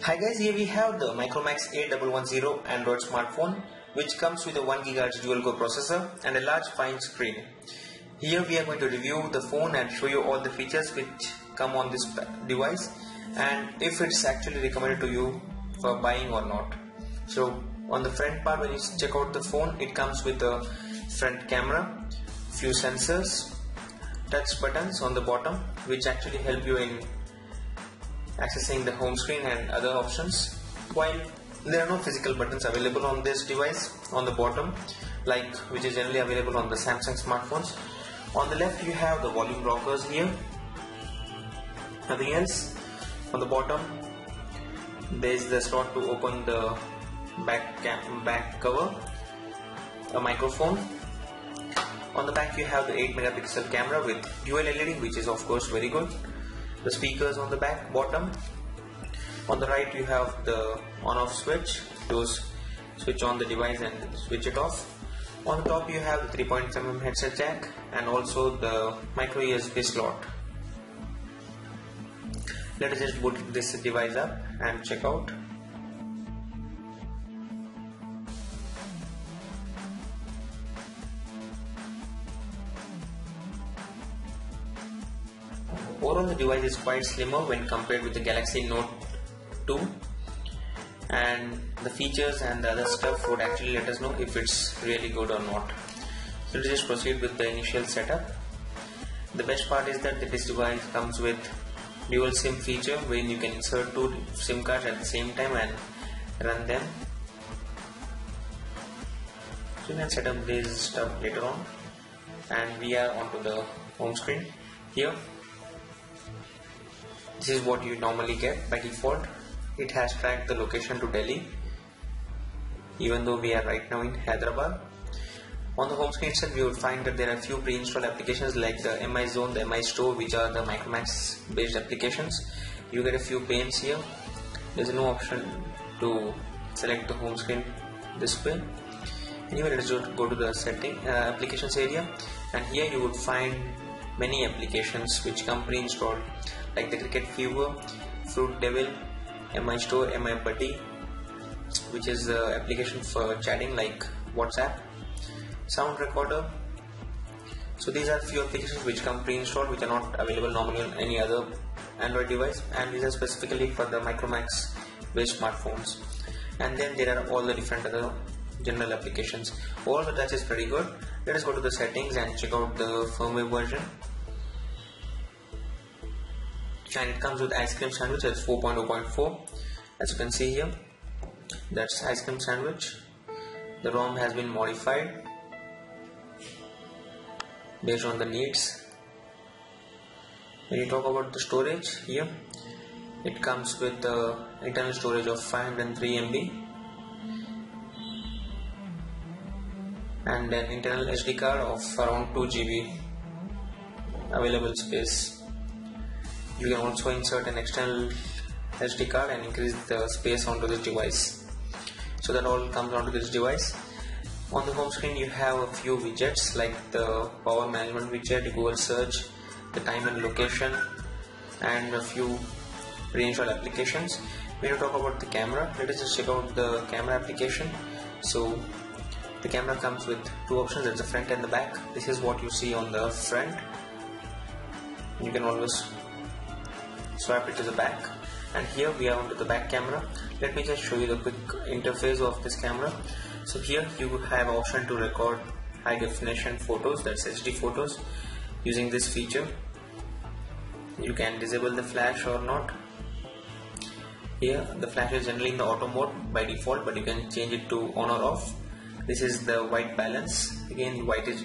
Hi guys, here we have the Micromax A110 Android smartphone which comes with a 1 GHz dual core processor and a large fine screen. Here we are going to review the phone and show you all the features which come on this device and if it's actually recommended to you for buying or not. So on the front part, when you check out the phone, it comes with a front camera, few sensors, touch buttons on the bottom which actually help you in accessing the home screen and other options, while there are no physical buttons available on this device on the bottom like which is generally available on the Samsung smartphones. On the left you have the volume rockers here, nothing else. On the bottom there is the slot to open the back cover, a microphone. On the back you have the 8 megapixel camera with dual LED, which is of course very good. The speakers on the back bottom. On the right you have the on-off switch, those switch on the device and switch it off. On the top you have the 3.7mm headset jack and also the micro USB slot. Let us just boot this device up and check out. Overall the device is quite slimmer when compared with the Galaxy Note 2, and the features and the other stuff would actually let us know if it's really good or not. So let's just proceed with the initial setup. The best part is that this device comes with dual SIM feature wherein you can insert 2 SIM cards at the same time and run them. So you can set up this stuff later on, and we are onto the home screen. Here this is what you normally get by default. It has tracked the location to Delhi, even though we are right now in Hyderabad. On the home screen itself, you will find that there are a few pre-installed applications like the MI Zone, the MI Store, which are the Micromax based applications. You get a few panes here. There is no option to select the home screen this way. Anyway, let's go to the applications area, and here you would find many applications which come pre-installed like the Cricket Fever, Fruit Devil, MI Store, MI Buddy, which is the application for chatting like WhatsApp, Sound Recorder. So these are few applications which come pre-installed, which are not available normally on any other Android device, and these are specifically for the Micromax based smartphones. And then there are all the different other general applications. All the touch is pretty good. Let us go to the settings and check out the firmware version. And it comes with ice cream sandwich. That's 4.0.4. as you can see here, that's ice cream sandwich. The ROM has been modified based on the needs. When you talk about the storage, here it comes with the internal storage of 503 MB and an internal SD card of around 2 GB available space. You can also insert an external SD card and increase the space onto this device. So that all comes onto this device. On the home screen you have a few widgets like the power management widget, Google search, the time and location, and a few pre-installed applications. When you talk about the camera, let us just check out the camera application. So the camera comes with 2 options, that's the front and the back. This is what you see on the front. You can always swap it to the back, and here we are onto the back camera. Let me just show you the quick interface of this camera. So here you have option to record high definition photos, that's HD photos, using this feature. You can disable the flash or not. Here the flash is generally in the auto mode by default, but you can change it to on or off. This is the white balance. Again, white is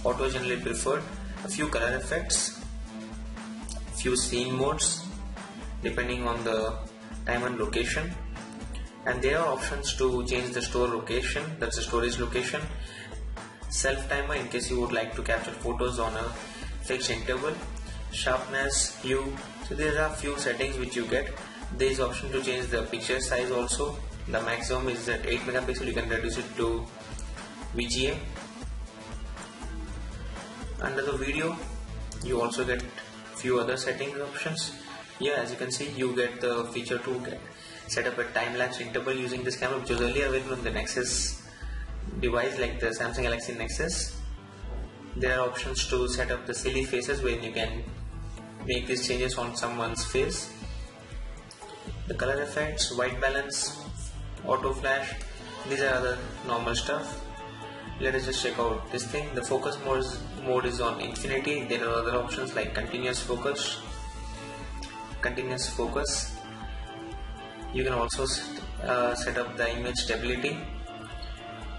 auto generally preferred. A few color effects, few scene modes depending on the time and location, and there are options to change the store location, that's the storage location, self timer in case you would like to capture photos on a fixed interval, sharpness, hue. So there are few settings which you get. There is option to change the picture size also. The maximum is at 8 megapixel, you can reduce it to VGA. Under the video you also get few other settings options. Here as you can see, you get the feature to set up a time-lapse interval using this camera, which was earlier available on the Nexus device like the Samsung Galaxy Nexus. There are options to set up the silly faces where you can make these changes on someone's face. The color effects, white balance, auto flash, these are other normal stuff. Let us just check out this thing. The focus mode is on infinity. There are other options like continuous focus. You can also set up the image stability.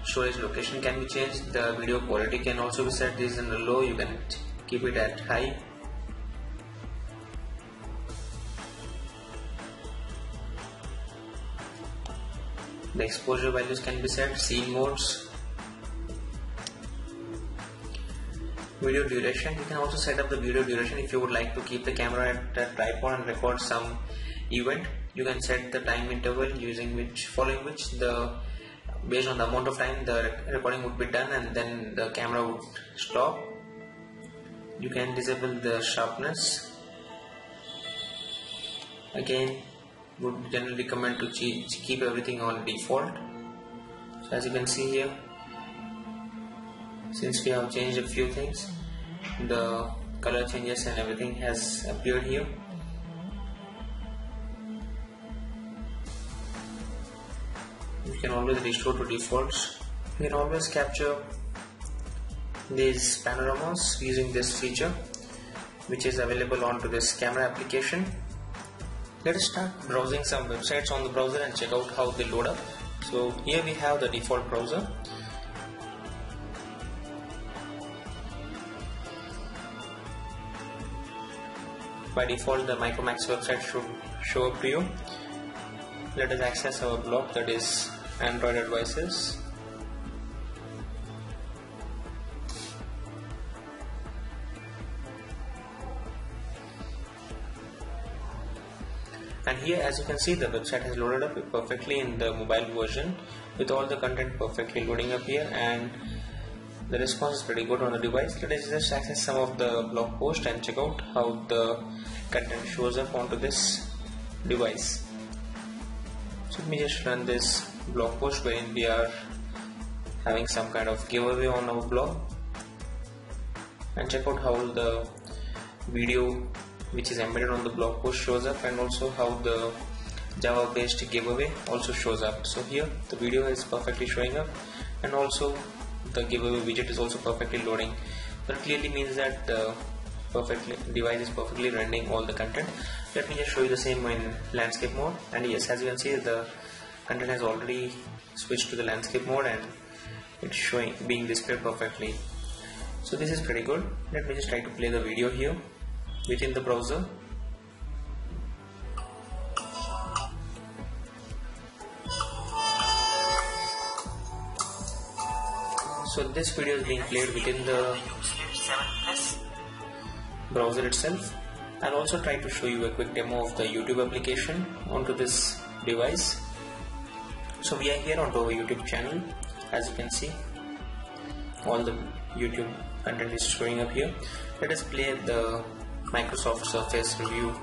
Storage location can be changed. The video quality can also be set. This is in the low, you can keep it at high. The exposure values can be set. Scene modes. Video duration, you can also set up the video duration. If you would like to keep the camera at a tripod and record some event, you can set the time interval following which based on the amount of time the recording would be done, and then the camera would stop. You can disable the sharpness. Again, would generally recommend to keep everything on default. So as you can see here, since we have changed a few things, the color changes and everything has appeared here. You can always restore to defaults. You can always capture these panoramas using this feature, which is available onto this camera application. Let us start browsing some websites on the browser and check out how they load up. So here we have the default browser. By default, the Micromax website should show up to you. Let us access our blog, that is Android Advices. And here as you can see, the website has loaded up perfectly in the mobile version with all the content perfectly loading up here, and the response is pretty good on the device. Let us just access some of the blog posts and check out how the content shows up onto this device. So let me just run this blog post wherein we are having some kind of giveaway on our blog, and check out how the video which is embedded on the blog post shows up, and also how the Java based giveaway also shows up. So here the video is perfectly showing up, and also the giveaway widget is also perfectly loading. That clearly means that the device is perfectly rendering all the content. Let me just show you the same in landscape mode, and yes, as you can see, the content has already switched to the landscape mode and it's being displayed perfectly. So this is pretty good. Let me just try to play the video here within the browser. So this video is being played within the browser itself. I'll also try to show you a quick demo of the YouTube application onto this device. So we are here onto our YouTube channel. As you can see, all the YouTube content is showing up here. Let us play the Microsoft Surface review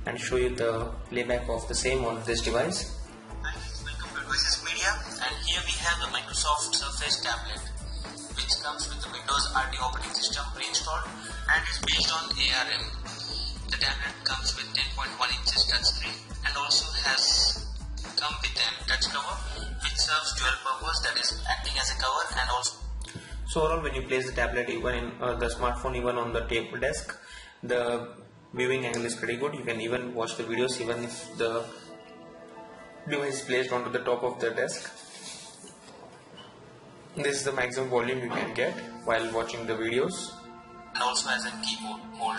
and show you the playback of the same on this device. Hi, welcome to Advices Media, and here we have the Microsoft Surface tablet, which comes with the Windows RT operating system pre-installed and is based on ARM. The tablet comes with 10.1 inches touchscreen and also has come with a touch cover which serves dual purpose, that is acting as a cover and also. So overall, when you place the tablet even in the smartphone even on the table desk, the viewing angle is pretty good. You can even watch the videos even if the device is placed onto the top of the desk. This is the maximum volume you can get while watching the videos, and also has a keyboard hold.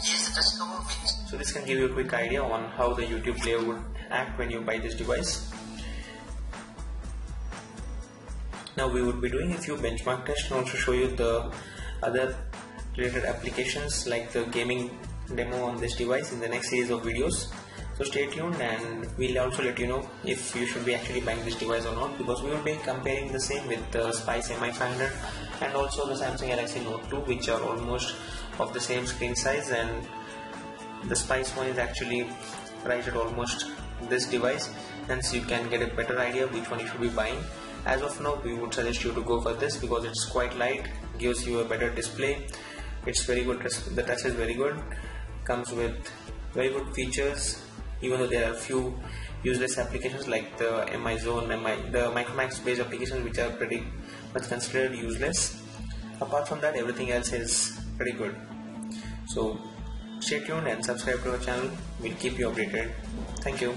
Here's the touch cover which. So this can give you a quick idea on how the YouTube player would act when you buy this device. Now we would be doing a few benchmark tests and also show you the other related applications like the gaming demo on this device in the next series of videos. So stay tuned, and we'll also let you know if you should be actually buying this device or not, because we will be comparing the same with the Spice MI500 and also the Samsung Galaxy Note 2, which are almost of the same screen size, and the Spice one is actually priced at almost this device, hence you can get a better idea which one you should be buying. As of now, we would suggest you to go for this because it's quite light, gives you a better display, it's very good, the touch is very good, comes with very good features, even though there are few useless applications like the MI Zone, the Micromax based applications which are pretty much considered useless. Apart from that, everything else is pretty good. So stay tuned and subscribe to our channel, we'll keep you updated. Thank you.